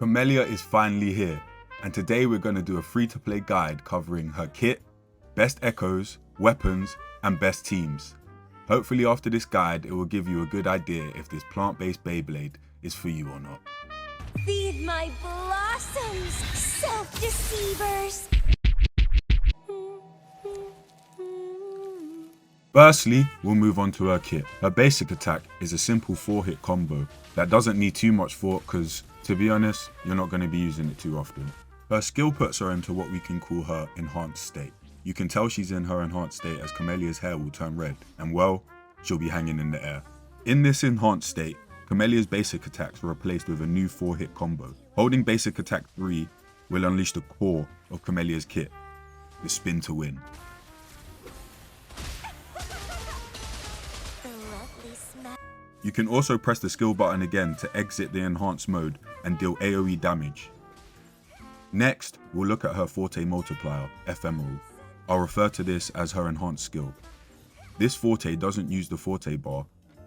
Camellya is finally here, and today we're going to do a free-to-play guide covering her kit, best echoes, weapons, and best teams. Hopefully after this guide it will give you a good idea if this plant-based Beyblade is for you or not. Feed my blossoms, self-deceivers! Firstly, we'll move on to her kit. Her basic attack is a simple 4-hit combo that doesn't need too much thought because, to be honest, you're not going to be using it too often. Her skill puts her into what we can call her enhanced state. You can tell she's in her enhanced state as Camellya's hair will turn red and, well, she'll be hanging in the air. In this enhanced state, Camellya's basic attacks are replaced with a new 4-hit combo. Holding basic attack 3 will unleash the core of Camellya's kit, the spin to win. You can also press the skill button again to exit the enhanced mode and deal AoE damage. Next, we'll look at her Forte multiplier, F Emerald. I'll refer to this as her enhanced skill. This Forte doesn't use the Forte bar,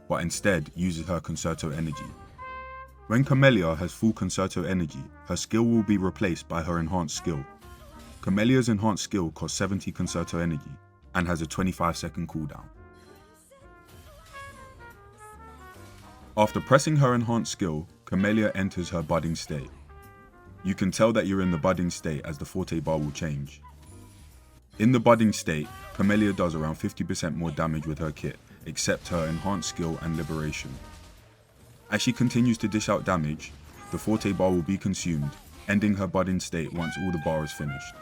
but instead uses her Concerto energy. When Camellya has full Concerto energy, her skill will be replaced by her enhanced skill. Camellya's enhanced skill costs 70 Concerto energy and has a 25-second cooldown. After pressing her enhanced skill, Camellya enters her budding state. You can tell that you're in the budding state as the Forte bar will change. In the budding state, Camellya does around 50% more damage with her kit, except her enhanced skill and liberation. As she continues to dish out damage, the Forte bar will be consumed, ending her budding state once all the bar is finished.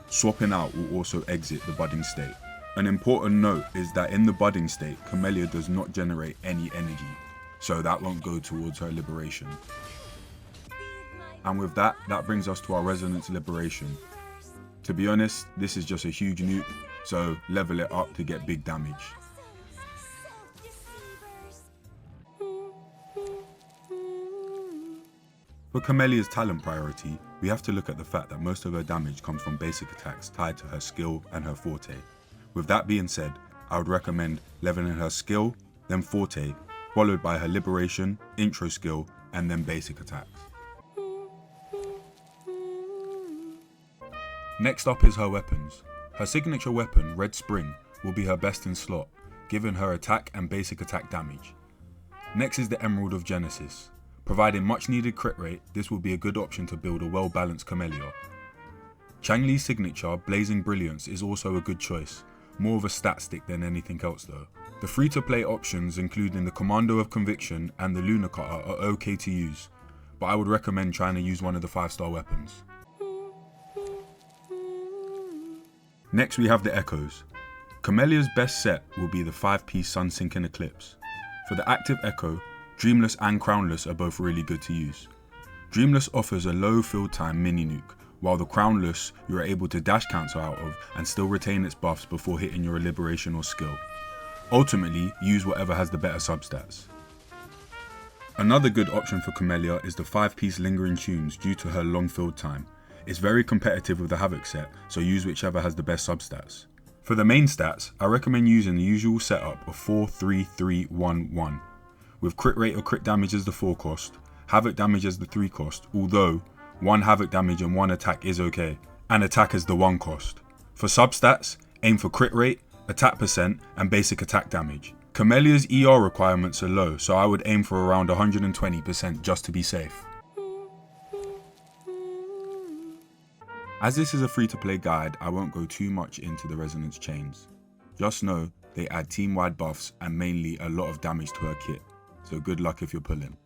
Swapping out will also exit the budding state. An important note is that in the budding state, Camellya does not generate any energy, so that won't go towards her liberation. And with that brings us to our Resonance Liberation. To be honest, this is just a huge nuke, so level it up to get big damage. For Camellya's talent priority, we have to look at the fact that most of her damage comes from basic attacks tied to her skill and her Forte. With that being said, I would recommend leveling her skill, then Forte, followed by her liberation, intro skill, and then basic attacks. Next up is her weapons. Her signature weapon, Red Spring, will be her best in slot, giving her attack and basic attack damage. Next is the Emerald of Genesis. Providing much needed crit rate, this will be a good option to build a well balanced Camellya. Chang Li's signature, Blazing Brilliance, is also a good choice, more of a stat stick than anything else though. The free-to-play options including the Commando of Conviction and the Lunar Cutter are okay to use, but I would recommend trying to use one of the 5-star weapons. Next we have the Echoes. Camellya's best set will be the 5-piece Sun Sinking Eclipse. For the active Echo, Dreamless and Crownless are both really good to use. Dreamless offers a low field time mini nuke, while the Crownless you are able to dash cancel out of and still retain its buffs before hitting your liberation or skill. Ultimately, use whatever has the better substats. Another good option for Camellya is the 5-piece Lingering Tunes due to her long field time. It's very competitive with the Havoc set, so use whichever has the best substats. For the main stats, I recommend using the usual setup of 4-3-3-1-1, with crit rate or crit damage as the 4 cost, Havoc damage as the 3 cost, although 1 Havoc damage and 1 attack is okay, and attack as the 1 cost. For substats, aim for crit rate, attack percent, and basic attack damage. Camellya's ER requirements are low, so I would aim for around 120% just to be safe. As this is a free-to-play guide, I won't go too much into the resonance chains. Just know they add team-wide buffs and mainly a lot of damage to her kit, so good luck if you're pulling.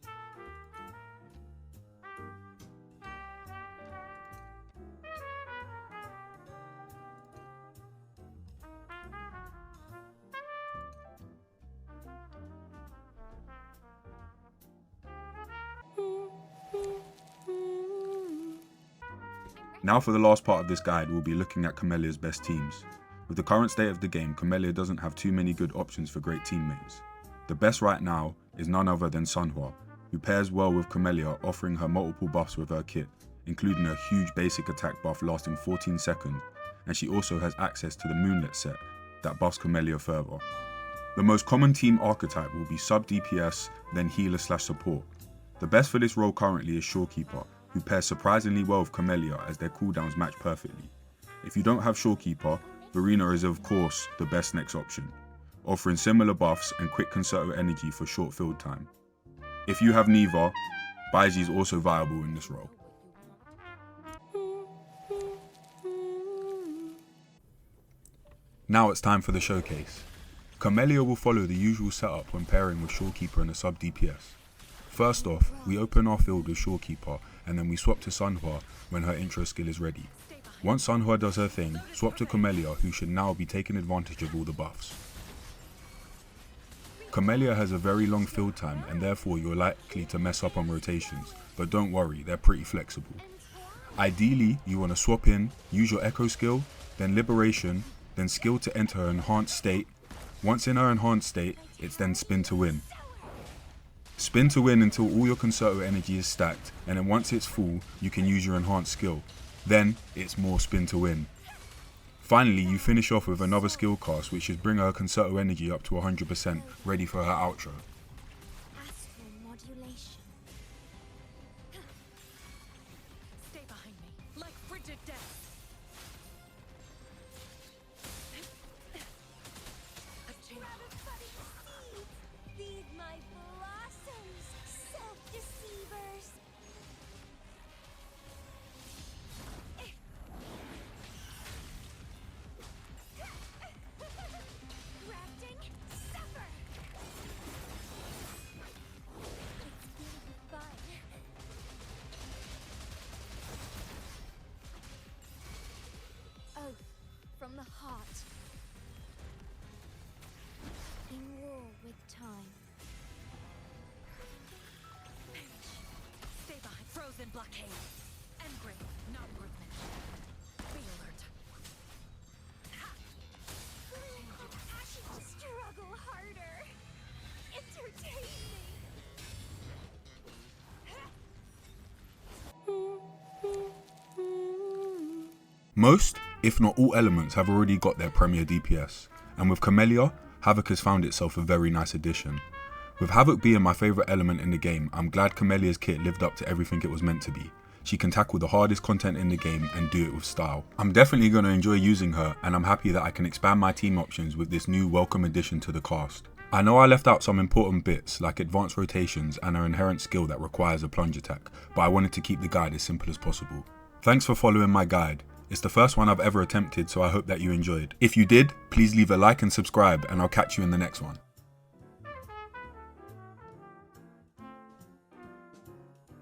Now for the last part of this guide, we'll be looking at Camellya's best teams. With the current state of the game, Camellya doesn't have too many good options for great teammates. The best right now is none other than Sunhwa, who pairs well with Camellya, offering her multiple buffs with her kit, including a huge basic attack buff lasting 14 seconds, and she also has access to the Moonlit set that buffs Camellya further. The most common team archetype will be sub DPS, then healer/support. The best for this role currently is Shorekeeper, who pairs surprisingly well with Camellya as their cooldowns match perfectly. If you don't have Shorekeeper, Verena is of course the best next option, offering similar buffs and quick concerto energy for short field time. If you have neither, Baiji is also viable in this role. Now it's time for the showcase. Camellya will follow the usual setup when pairing with Shorekeeper and a sub DPS. First off, we open our field with Shorekeeper and then we swap to Sunhwa when her intro skill is ready. Once Sunhwa does her thing, swap to Camellya, who should now be taking advantage of all the buffs. Camellya has a very long field time and therefore you're likely to mess up on rotations, but don't worry, they're pretty flexible. Ideally, you want to swap in, use your Echo skill, then Liberation, then skill to enter her enhanced state. Once in her enhanced state, it's then spin to win. Spin to win until all your concerto energy is stacked, and then once it's full, you can use your enhanced skill. Then, it's more spin to win. Finally, you finish off with another skill cast which should bring her concerto energy up to 100%, ready for her outro. Astral modulation. Stay behind me, like frigid death. Feed my blossoms, self-deceivers. Grafting, suffer. It's really fun. Oath from the heart. In war with time. Stay behind. Frozen blockade. Engrave, not worth mentioning. Be alert. Struggle harder. Entertain me. Most, if not all elements have already got their premier DPS, and with Camellya, Havoc has found itself a very nice addition. With Havoc being my favourite element in the game, I'm glad Camellya's kit lived up to everything it was meant to be. She can tackle the hardest content in the game and do it with style. I'm definitely going to enjoy using her, and I'm happy that I can expand my team options with this new welcome addition to the cast. I know I left out some important bits like advanced rotations and her inherent skill that requires a plunge attack, but I wanted to keep the guide as simple as possible. Thanks for following my guide. It's the first one I've ever attempted, so I hope that you enjoyed. If you did, please leave a like and subscribe, and I'll catch you in the next one.